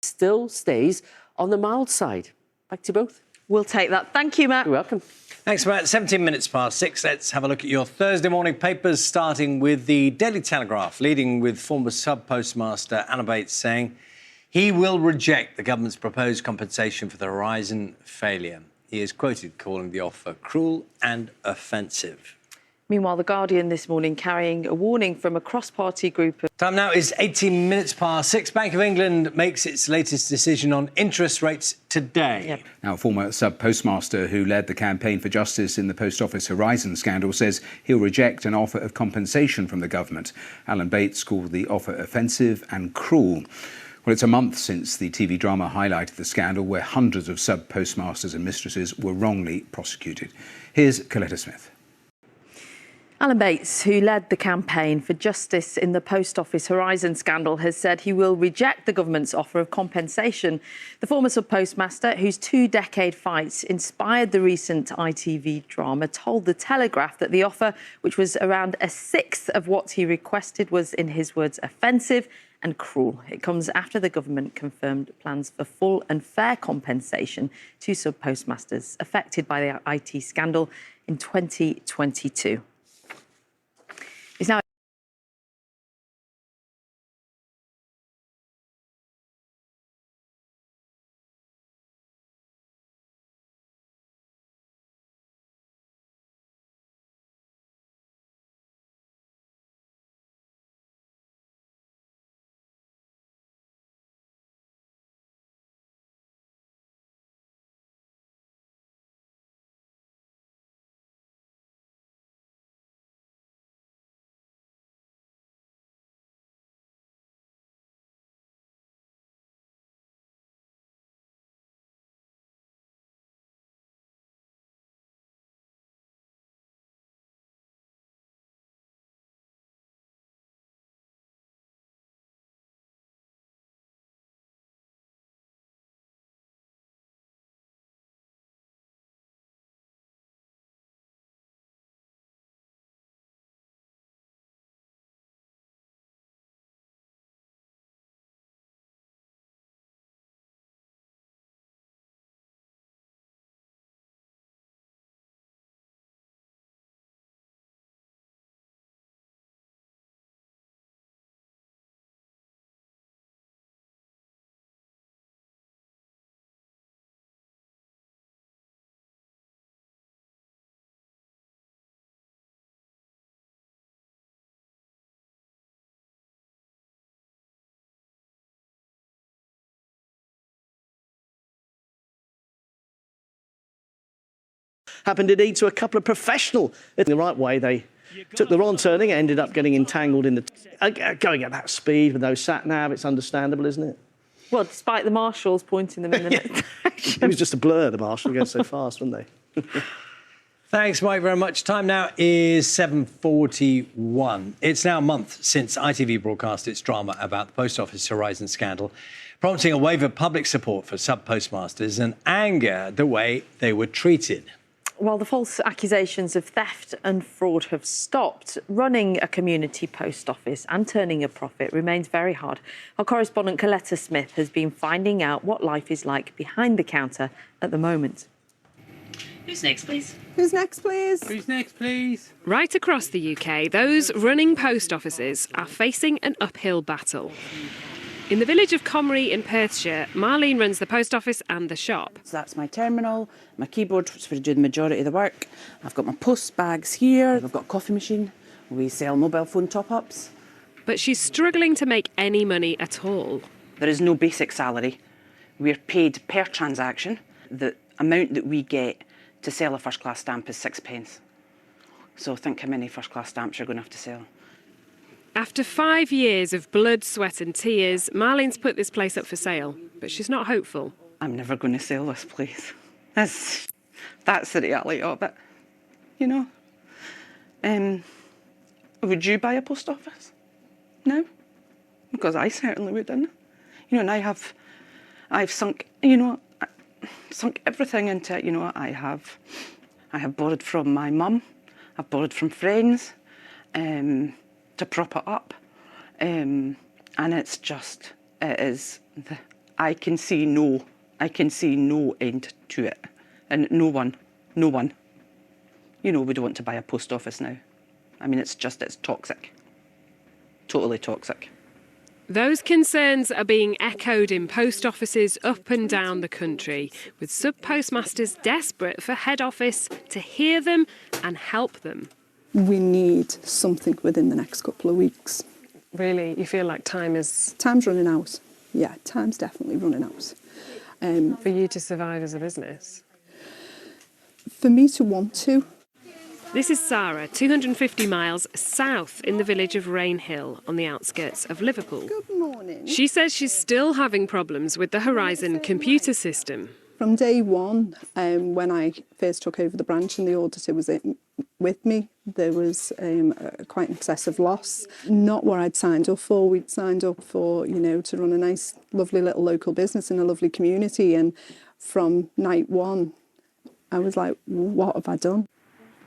still stays on the mild side. Back to you both. We'll take that. Thank you, Matt. You're welcome. Thanks, Matt. 17 minutes past 6. Let's have a look at your Thursday morning papers, starting with the Daily Telegraph, leading with former sub-postmaster Alan Bates saying he will reject the government's proposed compensation for the Horizon failure. He is quoted calling the offer cruel and offensive. Meanwhile, The Guardian this morning carrying a warning from a cross-party group of... Time now is 18 minutes past 6. Bank of England makes its latest decision on interest rates today. Yep. Now, a former sub-postmaster who led the campaign for justice in the Post Office Horizon scandal says he'll reject an offer of compensation from the government. Alan Bates called the offer offensive and cruel. Well, it's a month since the TV drama highlighted the scandal where hundreds of sub-postmasters and mistresses were wrongly prosecuted. Here's Coletta Smith. Alan Bates, who led the campaign for justice in the Post Office Horizon scandal, has said he will reject the government's offer of compensation. The former sub-postmaster, whose 2-decade fight inspired the recent ITV drama, told The Telegraph that the offer, which was around a sixth of what he requested, was, in his words, offensive and cruel. It comes after the government confirmed plans for full and fair compensation to sub-postmasters affected by the IT scandal in 2022. It's now happened indeed to a couple of professional. In the right way, they took the wrong turning and ended up getting entangled in the... Going at that speed with no sat-nav, it's understandable, isn't it? well, despite the marshals pointing them in the next direction. It was just a blur, the marshal, going so fast, weren't they? Thanks, Mike, very much. Time now is 7:41. It's now a month since ITV broadcast its drama about the Post Office Horizon scandal, prompting a wave of public support for sub-postmasters and anger at the way they were treated. While the false accusations of theft and fraud have stopped, running a community post office and turning a profit remains very hard. Our correspondent Coletta Smith has been finding out what life is like behind the counter at the moment. Who's next, please? Who's next, please? Who's next, please? Right across the UK, those running post offices are facing an uphill battle. In the village of Comrie in Perthshire, Marlene runs the post office and the shop. So that's my terminal, my keyboard, which is where I do the majority of the work. I've got my post bags here. I've got a coffee machine. We sell mobile phone top-ups. But she's struggling to make any money at all. There is no basic salary. We're paid per transaction. The amount that we get to sell a first-class stamp is 6p. So think how many first-class stamps you're going to have to sell. After 5 years of blood, sweat and tears, Marlene's put this place up for sale, but she's not hopeful. I'm never going to sell this place. That's the reality of it, you know. Would you buy a post office? No? Because I certainly wouldn't. You know, and I've sunk, sunk everything into it. You know, I have borrowed from my mum, I've borrowed from friends, to prop it up, and it is the I can see no end to it. And no one, you know, would want to buy a post office now. I mean, it's toxic. Totally toxic. Those concerns are being echoed in post offices up and down the country, with sub-postmasters desperate for head office to hear them and help them. We need something within the next couple of weeks. Really? You feel like time's running out. Yeah, time's definitely running out. for you to survive as a business? For me to want to. This is Sarah, 250 miles south in the village of Rainhill on the outskirts of Liverpool. Good morning. She says she's still having problems with the Horizon computer system. From day one, when I first took over the branch and the auditor was with me, there was quite an excessive loss. Not what I'd signed up for. We'd signed up for, to run a nice, lovely little local business in a lovely community. And from night one, I was like, what have I done?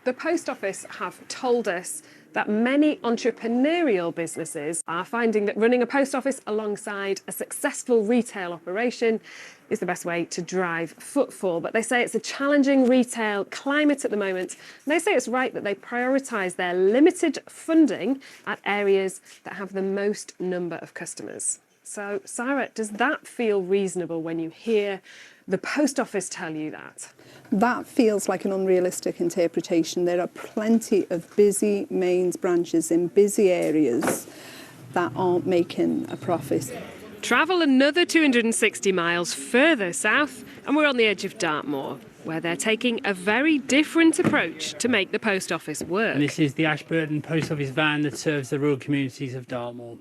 The Post Office have told us that many entrepreneurial businesses are finding that running a post office alongside a successful retail operation is the best way to drive footfall. But they say it's a challenging retail climate at the moment. And they say it's right that they prioritise their limited funding at areas that have the most number of customers. So, Sarah, does that feel reasonable when you hear the Post Office tell you that? That feels like an unrealistic interpretation. There are plenty of busy mains branches in busy areas that aren't making a profit. Travel another 260 miles further south and we're on the edge of Dartmoor, where they're taking a very different approach to make the post office work. And this is the Ashburton Post Office van that serves the rural communities of Dartmoor.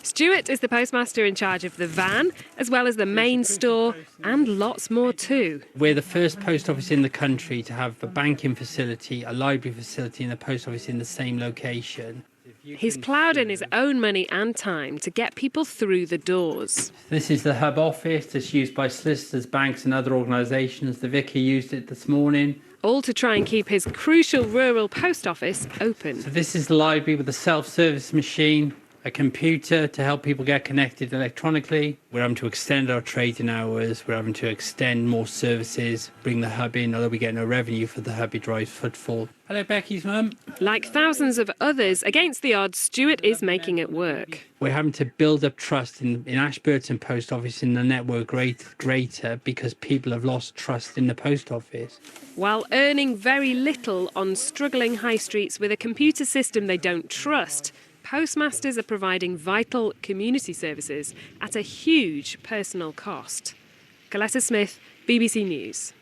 Stuart is the postmaster in charge of the van, as well as the main store, and lots more too. We're the first post office in the country to have a banking facility, a library facility and a post office in the same location. He's ploughed in his own money and time to get people through the doors. This is the hub office that's used by solicitors, banks and other organisations. The vicar used it this morning. All to try and keep his crucial rural post office open. So this is the library with a self-service machine, a computer to help people get connected electronically. We're having to extend our trading hours. We're having to extend more services, bring the hub in. Although we get no revenue for the hub, it drives footfall. Hello, Becky's mum. Like thousands of others, against the odds, Stuart is making it work. We're having to build up trust in Ashburton Post Office in the network greater because people have lost trust in the post office. While earning very little on struggling high streets with a computer system they don't trust, postmasters are providing vital community services at a huge personal cost. Coletta Smith, BBC News.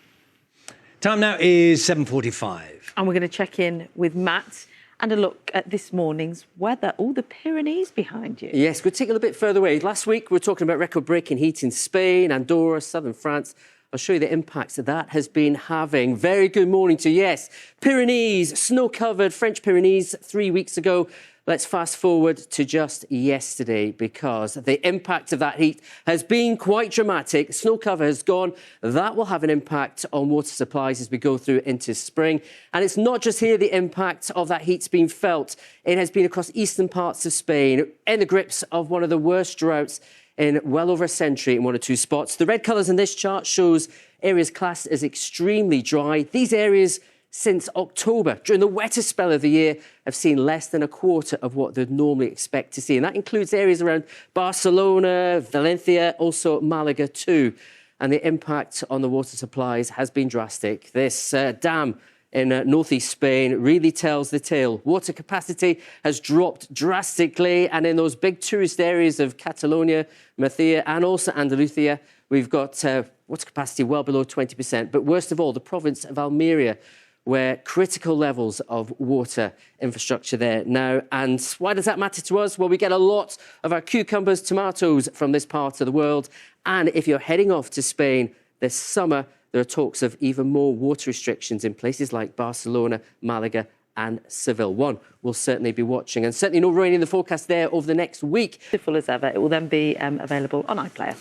Time now is 7:45. And we're going to check in with Matt and a look at this morning's weather. All the Pyrenees behind you. Yes, we'll take a little bit further away. Last week, we were talking about record-breaking heat in Spain, Andorra, southern France. I'll show you the impacts that has been having. Very good morning to you. Yes, Pyrenees, snow-covered French Pyrenees 3 weeks ago. Let's fast forward to just yesterday because the impact of that heat has been quite dramatic. Snow cover has gone. That will have an impact on water supplies as we go through into spring. And it's not just here the impact of that heat's been felt. It has been across eastern parts of Spain, in the grips of one of the worst droughts in well over a century in one or two spots. The red colours in this chart shows areas classed as extremely dry. These areas since October, during the wettest spell of the year, have seen less than a quarter of what they'd normally expect to see. And that includes areas around Barcelona, Valencia, also Malaga too. And the impact on the water supplies has been drastic. This dam in northeast Spain really tells the tale. Water capacity has dropped drastically. And in those big tourist areas of Catalonia, Murcia and also Andalusia, we've got water capacity well below 20%. But worst of all, the province of Almeria, where critical levels of water infrastructure there now. And why does that matter to us? Well, we get a lot of our cucumbers, tomatoes from this part of the world. And if you're heading off to Spain this summer, there are talks of even more water restrictions in places like Barcelona, Malaga and Seville. One we'll certainly be watching. And certainly no rain in the forecast there over the next week. Full as ever, it will then be available on iPlayer.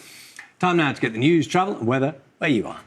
Time now to get the news, travel and weather where you are.